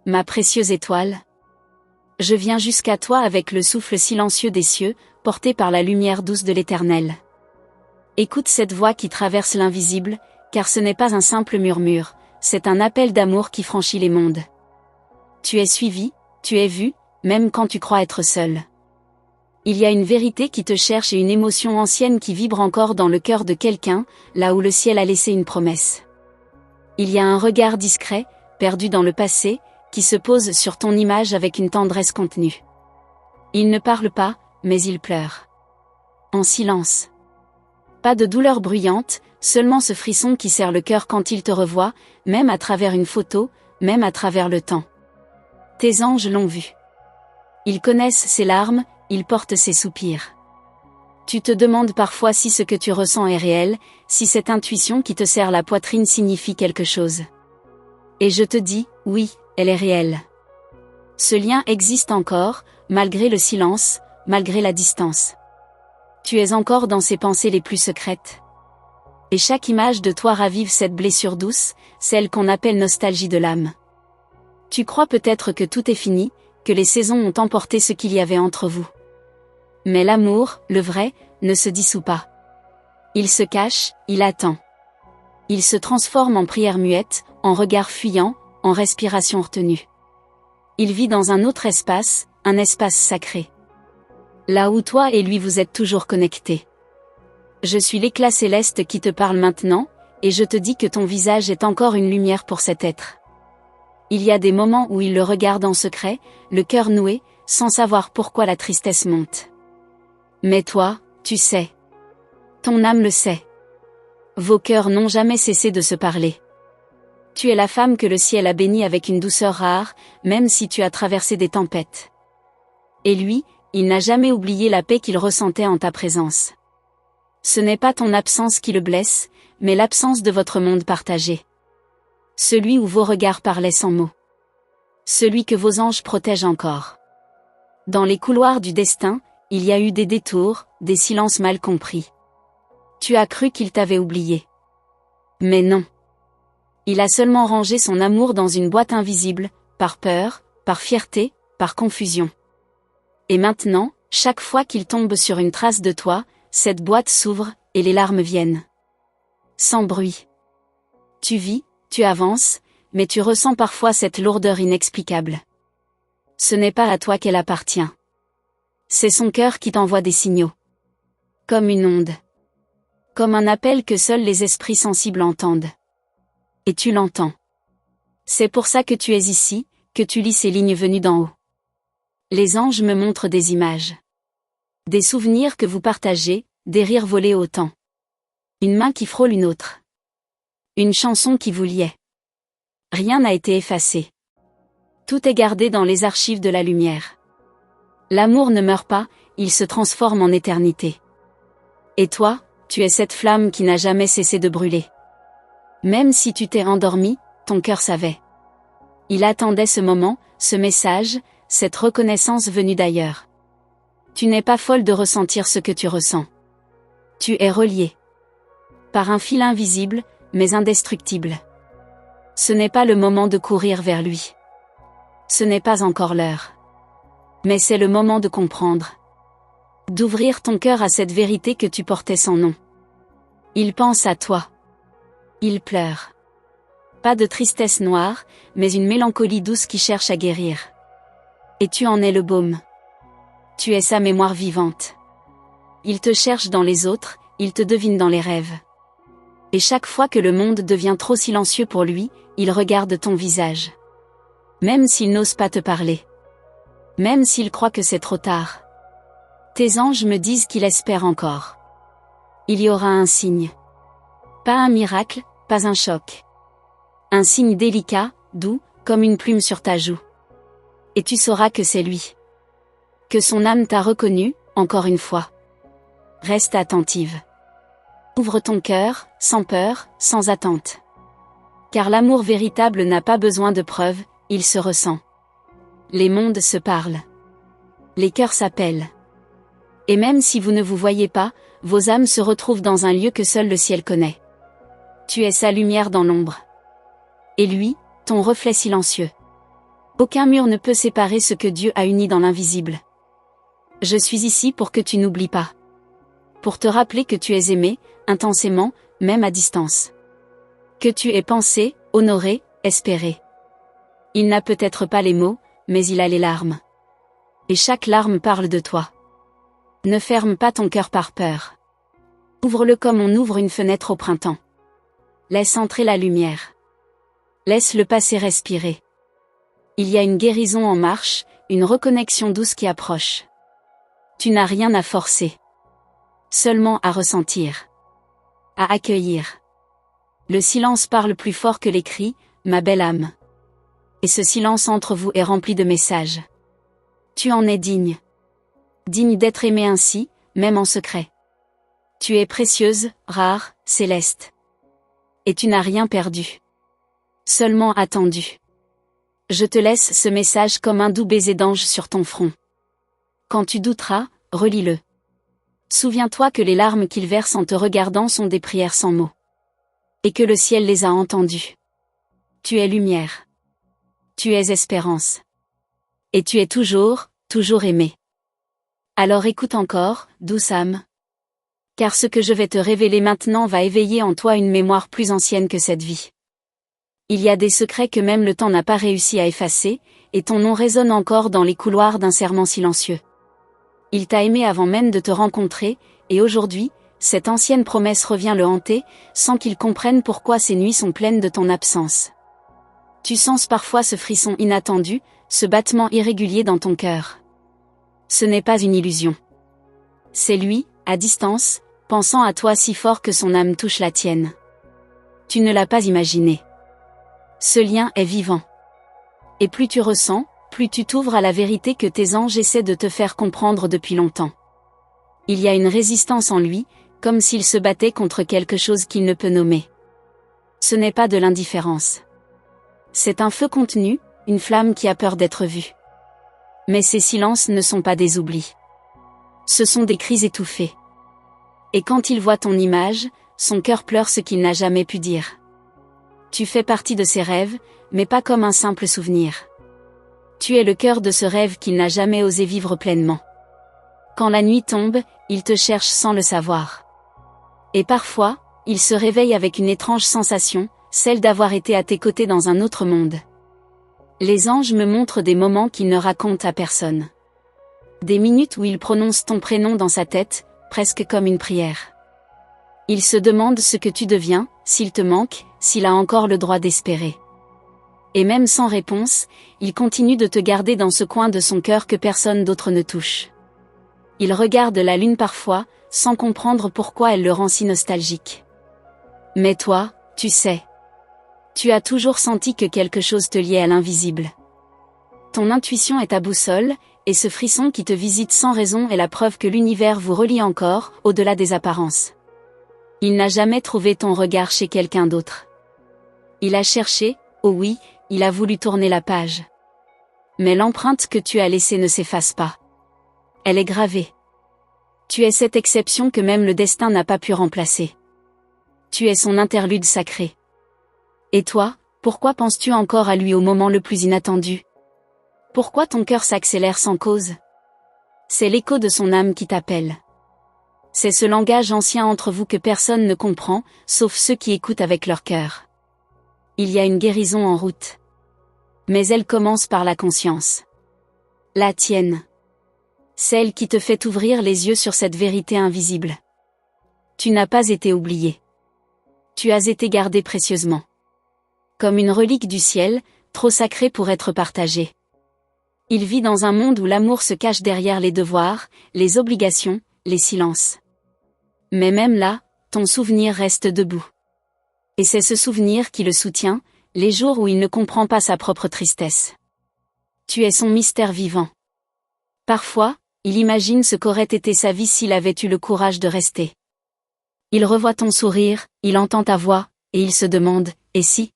Ma précieuse étoile. Je viens jusqu'à toi avec le souffle silencieux des cieux, porté par la lumière douce de l'Éternel. Écoute cette voix qui traverse l'invisible, car ce n'est pas un simple murmure, c'est un appel d'amour qui franchit les mondes. Tu es suivi, tu es vu, même quand tu crois être seul. Il y a une vérité qui te cherche et une émotion ancienne qui vibre encore dans le cœur de quelqu'un, là où le ciel a laissé une promesse. Il y a un regard discret, perdu dans le passé, qui se pose sur ton image avec une tendresse contenue. Il ne parle pas, mais il pleure. En silence. Pas de douleur bruyante, seulement ce frisson qui serre le cœur quand il te revoit, même à travers une photo, même à travers le temps. Tes anges l'ont vu. Ils connaissent ses larmes, ils portent ses soupirs. Tu te demandes parfois si ce que tu ressens est réel, si cette intuition qui te serre la poitrine signifie quelque chose. Et je te dis, oui, elle est réelle. Ce lien existe encore, malgré le silence, malgré la distance. Tu es encore dans ses pensées les plus secrètes. Et chaque image de toi ravive cette blessure douce, celle qu'on appelle nostalgie de l'âme. Tu crois peut-être que tout est fini, que les saisons ont emporté ce qu'il y avait entre vous. Mais l'amour, le vrai, ne se dissout pas. Il se cache, il attend. Il se transforme en prière muette, en regard fuyant, en respiration retenue. Il vit dans un autre espace, un espace sacré. Là où toi et lui vous êtes toujours connectés. Je suis l'éclat céleste qui te parle maintenant, et je te dis que ton visage est encore une lumière pour cet être. Il y a des moments où il le regarde en secret, le cœur noué, sans savoir pourquoi la tristesse monte. Mais toi, tu sais. Ton âme le sait. Vos cœurs n'ont jamais cessé de se parler. Tu es la femme que le ciel a bénie avec une douceur rare, même si tu as traversé des tempêtes. Et lui, il n'a jamais oublié la paix qu'il ressentait en ta présence. Ce n'est pas ton absence qui le blesse, mais l'absence de votre monde partagé. Celui où vos regards parlaient sans mots. Celui que vos anges protègent encore. Dans les couloirs du destin, il y a eu des détours, des silences mal compris. Tu as cru qu'il t'avait oublié. Mais non. Il a seulement rangé son amour dans une boîte invisible, par peur, par fierté, par confusion. Et maintenant, chaque fois qu'il tombe sur une trace de toi, cette boîte s'ouvre, et les larmes viennent. Sans bruit. Tu vis, tu avances, mais tu ressens parfois cette lourdeur inexplicable. Ce n'est pas à toi qu'elle appartient. C'est son cœur qui t'envoie des signaux. Comme une onde. Comme un appel que seuls les esprits sensibles entendent. Et tu l'entends. C'est pour ça que tu es ici, que tu lis ces lignes venues d'en haut. Les anges me montrent des images. Des souvenirs que vous partagez, des rires volés au temps. Une main qui frôle une autre. Une chanson qui vous liait. Rien n'a été effacé. Tout est gardé dans les archives de la lumière. L'amour ne meurt pas, il se transforme en éternité. Et toi, tu es cette flamme qui n'a jamais cessé de brûler. Même si tu t'es endormi, ton cœur savait. Il attendait ce moment, ce message, cette reconnaissance venue d'ailleurs. Tu n'es pas folle de ressentir ce que tu ressens. Tu es relié. Par un fil invisible, mais indestructible. Ce n'est pas le moment de courir vers lui. Ce n'est pas encore l'heure. Mais c'est le moment de comprendre. D'ouvrir ton cœur à cette vérité que tu portais sans nom. Il pense à toi. Il pleure. Pas de tristesse noire, mais une mélancolie douce qui cherche à guérir. Et tu en es le baume. Tu es sa mémoire vivante. Il te cherche dans les autres, il te devine dans les rêves. Et chaque fois que le monde devient trop silencieux pour lui, il regarde ton visage. Même s'il n'ose pas te parler. Même s'il croit que c'est trop tard. Tes anges me disent qu'il espère encore. Il y aura un signe. Pas un miracle, pas un choc. Un signe délicat, doux, comme une plume sur ta joue. Et tu sauras que c'est lui. Que son âme t'a reconnu, encore une fois. Reste attentive. Ouvre ton cœur, sans peur, sans attente. Car l'amour véritable n'a pas besoin de preuves, il se ressent. Les mondes se parlent. Les cœurs s'appellent. Et même si vous ne vous voyez pas, vos âmes se retrouvent dans un lieu que seul le ciel connaît. Tu es sa lumière dans l'ombre. Et lui, ton reflet silencieux. Aucun mur ne peut séparer ce que Dieu a uni dans l'invisible. Je suis ici pour que tu n'oublies pas. Pour te rappeler que tu es aimé, intensément, même à distance. Que tu es pensé, honoré, espéré. Il n'a peut-être pas les mots, mais il a les larmes. Et chaque larme parle de toi. Ne ferme pas ton cœur par peur. Ouvre-le comme on ouvre une fenêtre au printemps. Laisse entrer la lumière. Laisse le passé respirer. Il y a une guérison en marche, une reconnexion douce qui approche. Tu n'as rien à forcer. Seulement à ressentir. À accueillir. Le silence parle plus fort que les cris, ma belle âme. Et ce silence entre vous est rempli de messages. Tu en es digne. Digne d'être aimé ainsi, même en secret. Tu es précieuse, rare, céleste. Et tu n'as rien perdu. Seulement attendu. Je te laisse ce message comme un doux baiser d'ange sur ton front. Quand tu douteras, relis-le. Souviens-toi que les larmes qu'il verse en te regardant sont des prières sans mots. Et que le ciel les a entendues. Tu es lumière. Tu es espérance. Et tu es toujours, toujours aimé. Alors écoute encore, douce âme. Car ce que je vais te révéler maintenant va éveiller en toi une mémoire plus ancienne que cette vie. Il y a des secrets que même le temps n'a pas réussi à effacer, et ton nom résonne encore dans les couloirs d'un serment silencieux. Il t'a aimé avant même de te rencontrer, et aujourd'hui, cette ancienne promesse revient le hanter, sans qu'il comprenne pourquoi ces nuits sont pleines de ton absence. Tu sens parfois ce frisson inattendu, ce battement irrégulier dans ton cœur. Ce n'est pas une illusion. C'est lui, à distance, pensant à toi si fort que son âme touche la tienne. Tu ne l'as pas imaginé. Ce lien est vivant. Et plus tu ressens, plus tu t'ouvres à la vérité que tes anges essaient de te faire comprendre depuis longtemps. Il y a une résistance en lui, comme s'il se battait contre quelque chose qu'il ne peut nommer. Ce n'est pas de l'indifférence. C'est un feu contenu, une flamme qui a peur d'être vue. Mais ces silences ne sont pas des oublis. Ce sont des cris étouffés. Et quand il voit ton image, son cœur pleure ce qu'il n'a jamais pu dire. Tu fais partie de ses rêves, mais pas comme un simple souvenir. Tu es le cœur de ce rêve qu'il n'a jamais osé vivre pleinement. Quand la nuit tombe, il te cherche sans le savoir. Et parfois, il se réveille avec une étrange sensation, celle d'avoir été à tes côtés dans un autre monde. Les anges me montrent des moments qu'ils ne racontent à personne. Des minutes où il prononce ton prénom dans sa tête, presque comme une prière. Il se demande ce que tu deviens, s'il te manque, s'il a encore le droit d'espérer. Et même sans réponse, il continue de te garder dans ce coin de son cœur que personne d'autre ne touche. Il regarde la lune parfois, sans comprendre pourquoi elle le rend si nostalgique. Mais toi, tu sais. Tu as toujours senti que quelque chose te liait à l'invisible. Ton intuition est ta boussole, et ce frisson qui te visite sans raison est la preuve que l'univers vous relie encore, au-delà des apparences. Il n'a jamais trouvé ton regard chez quelqu'un d'autre. Il a cherché, oh oui, il a voulu tourner la page. Mais l'empreinte que tu as laissée ne s'efface pas. Elle est gravée. Tu es cette exception que même le destin n'a pas pu remplacer. Tu es son interlude sacré. Et toi, pourquoi penses-tu encore à lui au moment le plus inattendu? Pourquoi ton cœur s'accélère sans cause? C'est l'écho de son âme qui t'appelle. C'est ce langage ancien entre vous que personne ne comprend, sauf ceux qui écoutent avec leur cœur. Il y a une guérison en route. Mais elle commence par la conscience. La tienne. Celle qui te fait ouvrir les yeux sur cette vérité invisible. Tu n'as pas été oublié. Tu as été gardé précieusement. Comme une relique du ciel, trop sacrée pour être partagée. Il vit dans un monde où l'amour se cache derrière les devoirs, les obligations, les silences. Mais même là, ton souvenir reste debout. Et c'est ce souvenir qui le soutient, les jours où il ne comprend pas sa propre tristesse. Tu es son mystère vivant. Parfois, il imagine ce qu'aurait été sa vie s'il avait eu le courage de rester. Il revoit ton sourire, il entend ta voix, et il se demande, et si?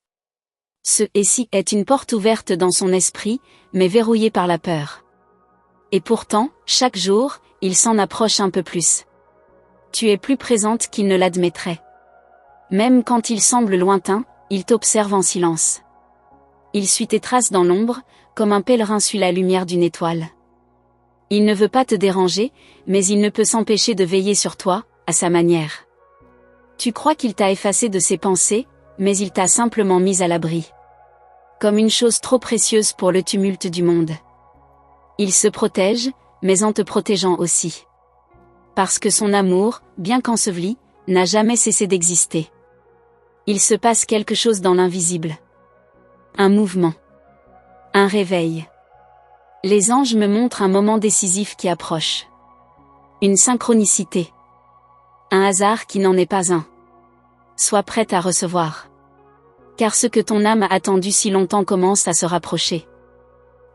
Ce « et si » est une porte ouverte dans son esprit, mais verrouillée par la peur. Et pourtant, chaque jour, il s'en approche un peu plus. Tu es plus présente qu'il ne l'admettrait. Même quand il semble lointain, il t'observe en silence. Il suit tes traces dans l'ombre, comme un pèlerin suit la lumière d'une étoile. Il ne veut pas te déranger, mais il ne peut s'empêcher de veiller sur toi, à sa manière. Tu crois qu'il t'a effacé de ses pensées, mais il t'a simplement mis à l'abri. Comme une chose trop précieuse pour le tumulte du monde. Il se protège, mais en te protégeant aussi. Parce que son amour, bien qu'enseveli, n'a jamais cessé d'exister. Il se passe quelque chose dans l'invisible. Un mouvement. Un réveil. Les anges me montrent un moment décisif qui approche. Une synchronicité. Un hasard qui n'en est pas un. Sois prête à recevoir. Car ce que ton âme a attendu si longtemps commence à se rapprocher.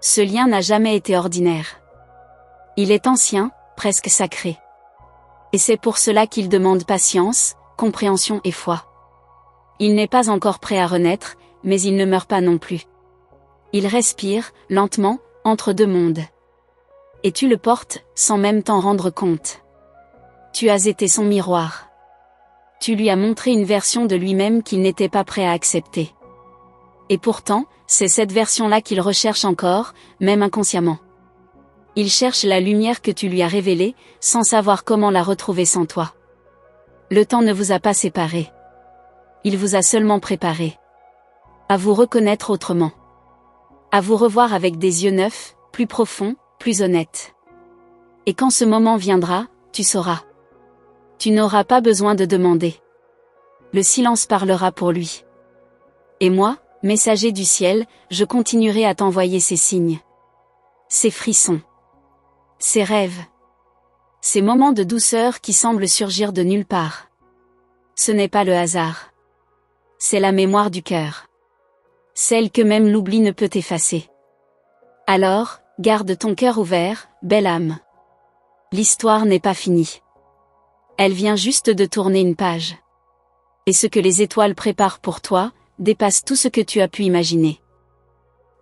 Ce lien n'a jamais été ordinaire. Il est ancien, presque sacré. Et c'est pour cela qu'il demande patience, compréhension et foi. Il n'est pas encore prêt à renaître, mais il ne meurt pas non plus. Il respire, lentement, entre deux mondes. Et tu le portes, sans même t'en rendre compte. Tu as été son miroir. Tu lui as montré une version de lui-même qu'il n'était pas prêt à accepter. Et pourtant, c'est cette version-là qu'il recherche encore, même inconsciemment. Il cherche la lumière que tu lui as révélée, sans savoir comment la retrouver sans toi. Le temps ne vous a pas séparés. Il vous a seulement préparé. À vous reconnaître autrement. À vous revoir avec des yeux neufs, plus profonds, plus honnêtes. Et quand ce moment viendra, tu sauras. Tu n'auras pas besoin de demander. Le silence parlera pour lui. Et moi, messager du ciel, je continuerai à t'envoyer ces signes. Ces frissons. Ces rêves. Ces moments de douceur qui semblent surgir de nulle part. Ce n'est pas le hasard. C'est la mémoire du cœur. Celle que même l'oubli ne peut effacer. Alors, garde ton cœur ouvert, belle âme. L'histoire n'est pas finie. Elle vient juste de tourner une page. Et ce que les étoiles préparent pour toi, dépasse tout ce que tu as pu imaginer.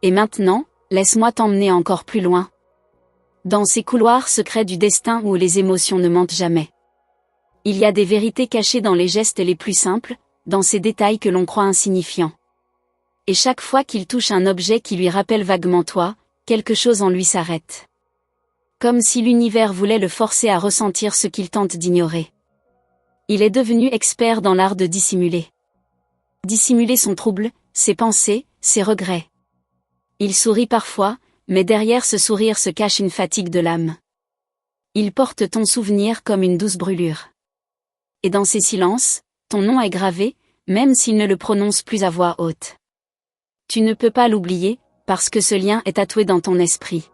Et maintenant, laisse-moi t'emmener encore plus loin. Dans ces couloirs secrets du destin où les émotions ne mentent jamais. Il y a des vérités cachées dans les gestes les plus simples, dans ces détails que l'on croit insignifiants. Et chaque fois qu'il touche un objet qui lui rappelle vaguement toi, quelque chose en lui s'arrête. Comme si l'univers voulait le forcer à ressentir ce qu'il tente d'ignorer. Il est devenu expert dans l'art de dissimuler. Dissimuler son trouble, ses pensées, ses regrets. Il sourit parfois, mais derrière ce sourire se cache une fatigue de l'âme. Il porte ton souvenir comme une douce brûlure. Et dans ces silences, ton nom est gravé, même s'il ne le prononce plus à voix haute. Tu ne peux pas l'oublier, parce que ce lien est tatoué dans ton esprit.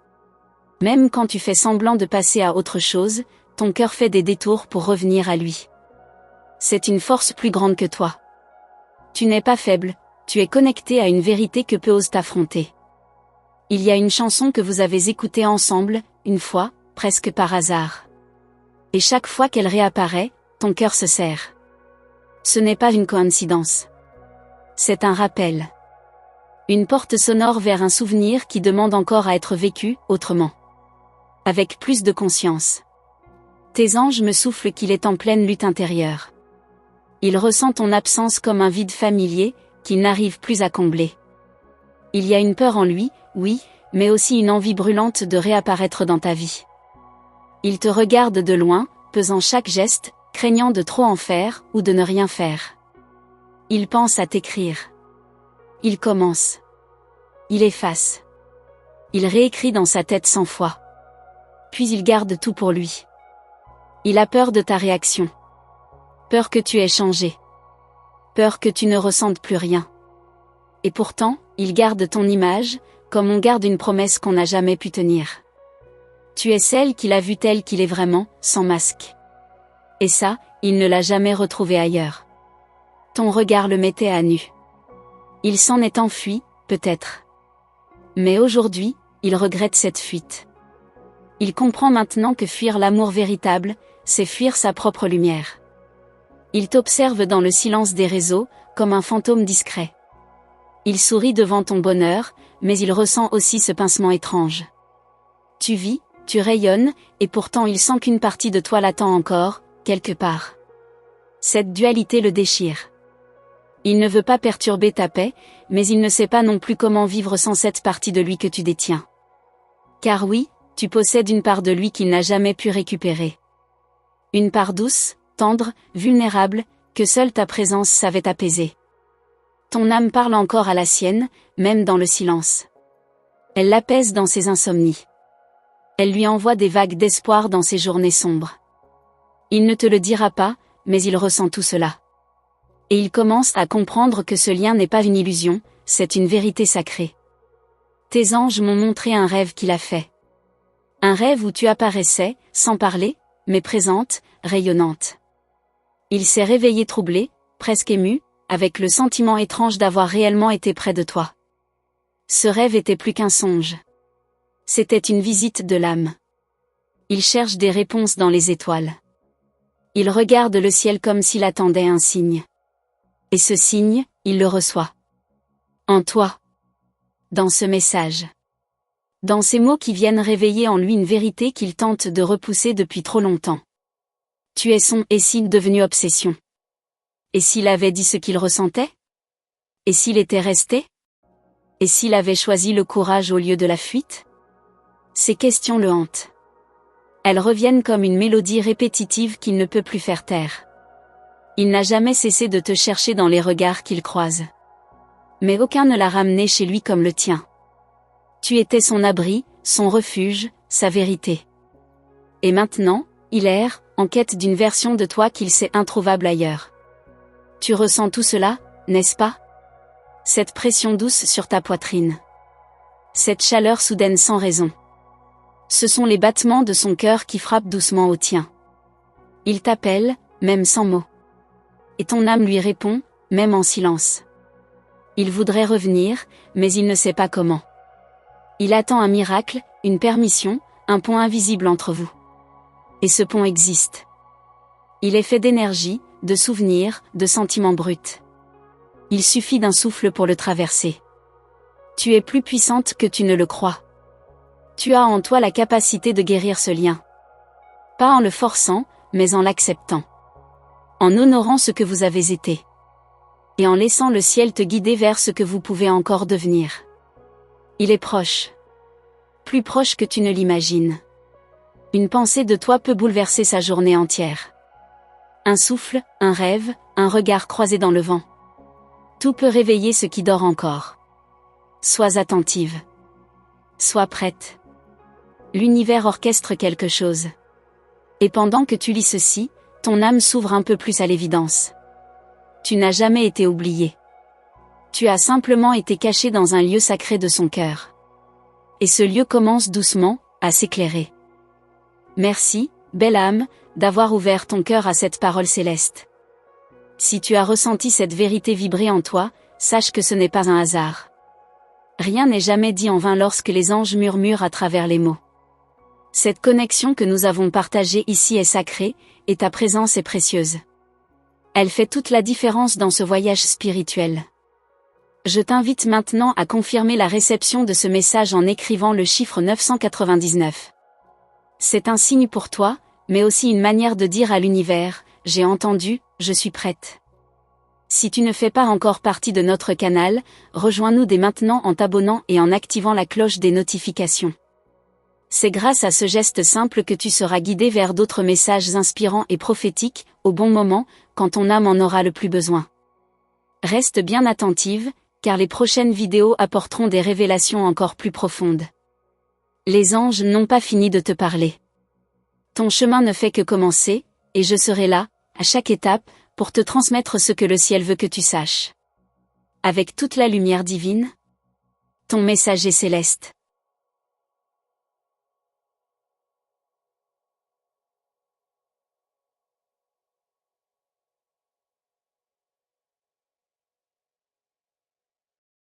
Même quand tu fais semblant de passer à autre chose, ton cœur fait des détours pour revenir à lui. C'est une force plus grande que toi. Tu n'es pas faible, tu es connecté à une vérité que peu osent t'affronter. Il y a une chanson que vous avez écoutée ensemble, une fois, presque par hasard. Et chaque fois qu'elle réapparaît, ton cœur se serre. Ce n'est pas une coïncidence. C'est un rappel. Une porte sonore vers un souvenir qui demande encore à être vécu, autrement. Avec plus de conscience. Tes anges me soufflent qu'il est en pleine lutte intérieure. Il ressent ton absence comme un vide familier, qu'il n'arrive plus à combler. Il y a une peur en lui, oui, mais aussi une envie brûlante de réapparaître dans ta vie. Il te regarde de loin, pesant chaque geste, craignant de trop en faire, ou de ne rien faire. Il pense à t'écrire. Il commence. Il efface. Il réécrit dans sa tête 100 fois. Puis il garde tout pour lui. Il a peur de ta réaction. Peur que tu aies changé. Peur que tu ne ressentes plus rien. Et pourtant, il garde ton image, comme on garde une promesse qu'on n'a jamais pu tenir. Tu es celle qu'il a vue telle qu'il est vraiment, sans masque. Et ça, il ne l'a jamais retrouvé ailleurs. Ton regard le mettait à nu. Il s'en est enfui, peut-être. Mais aujourd'hui, il regrette cette fuite. Il comprend maintenant que fuir l'amour véritable, c'est fuir sa propre lumière. Il t'observe dans le silence des réseaux, comme un fantôme discret. Il sourit devant ton bonheur, mais il ressent aussi ce pincement étrange. Tu vis, tu rayonnes, et pourtant il sent qu'une partie de toi l'attend encore, quelque part. Cette dualité le déchire. Il ne veut pas perturber ta paix, mais il ne sait pas non plus comment vivre sans cette partie de lui que tu détiens. Car oui, tu possèdes une part de lui qu'il n'a jamais pu récupérer. Une part douce, tendre, vulnérable, que seule ta présence savait apaiser. Ton âme parle encore à la sienne, même dans le silence. Elle l'apaise dans ses insomnies. Elle lui envoie des vagues d'espoir dans ses journées sombres. Il ne te le dira pas, mais il ressent tout cela. Et il commence à comprendre que ce lien n'est pas une illusion, c'est une vérité sacrée. Tes anges m'ont montré un rêve qu'il a fait. Un rêve où tu apparaissais, sans parler, mais présente, rayonnante. Il s'est réveillé troublé, presque ému, avec le sentiment étrange d'avoir réellement été près de toi. Ce rêve était plus qu'un songe. C'était une visite de l'âme. Il cherche des réponses dans les étoiles. Il regarde le ciel comme s'il attendait un signe. Et ce signe, il le reçoit. En toi. Dans ce message. Dans ces mots qui viennent réveiller en lui une vérité qu'il tente de repousser depuis trop longtemps. Tu es son et s'il devenu obsession. Et s'il avait dit ce qu'il ressentait? Et s'il était resté? Et s'il avait choisi le courage au lieu de la fuite? Ces questions le hantent. Elles reviennent comme une mélodie répétitive qu'il ne peut plus faire taire. Il n'a jamais cessé de te chercher dans les regards qu'il croise. Mais aucun ne l'a ramené chez lui comme le tien. Tu étais son abri, son refuge, sa vérité. Et maintenant, il erre, en quête d'une version de toi qu'il sait introuvable ailleurs. Tu ressens tout cela, n'est-ce pas? Cette pression douce sur ta poitrine. Cette chaleur soudaine sans raison. Ce sont les battements de son cœur qui frappent doucement au tien. Il t'appelle, même sans mots. Et ton âme lui répond, même en silence. Il voudrait revenir, mais il ne sait pas comment. Il attend un miracle, une permission, un pont invisible entre vous. Et ce pont existe. Il est fait d'énergie, de souvenirs, de sentiments bruts. Il suffit d'un souffle pour le traverser. Tu es plus puissante que tu ne le crois. Tu as en toi la capacité de guérir ce lien. Pas en le forçant, mais en l'acceptant. En honorant ce que vous avez été. Et en laissant le ciel te guider vers ce que vous pouvez encore devenir. Il est proche. Plus proche que tu ne l'imagines. Une pensée de toi peut bouleverser sa journée entière. Un souffle, un rêve, un regard croisé dans le vent. Tout peut réveiller ce qui dort encore. Sois attentive. Sois prête. L'univers orchestre quelque chose. Et pendant que tu lis ceci, ton âme s'ouvre un peu plus à l'évidence. Tu n'as jamais été oublié. Tu as simplement été caché dans un lieu sacré de son cœur. Et ce lieu commence doucement, à s'éclairer. Merci, belle âme, d'avoir ouvert ton cœur à cette parole céleste. Si tu as ressenti cette vérité vibrer en toi, sache que ce n'est pas un hasard. Rien n'est jamais dit en vain lorsque les anges murmurent à travers les mots. Cette connexion que nous avons partagée ici est sacrée, et ta présence est précieuse. Elle fait toute la différence dans ce voyage spirituel. Je t'invite maintenant à confirmer la réception de ce message en écrivant le chiffre 999. C'est un signe pour toi, mais aussi une manière de dire à l'univers, j'ai entendu, je suis prête. Si tu ne fais pas encore partie de notre canal, rejoins-nous dès maintenant en t'abonnant et en activant la cloche des notifications. C'est grâce à ce geste simple que tu seras guidé vers d'autres messages inspirants et prophétiques, au bon moment, quand ton âme en aura le plus besoin. Reste bien attentive, car les prochaines vidéos apporteront des révélations encore plus profondes. Les anges n'ont pas fini de te parler. Ton chemin ne fait que commencer, et je serai là, à chaque étape, pour te transmettre ce que le ciel veut que tu saches. Avec toute la lumière divine, ton messager céleste.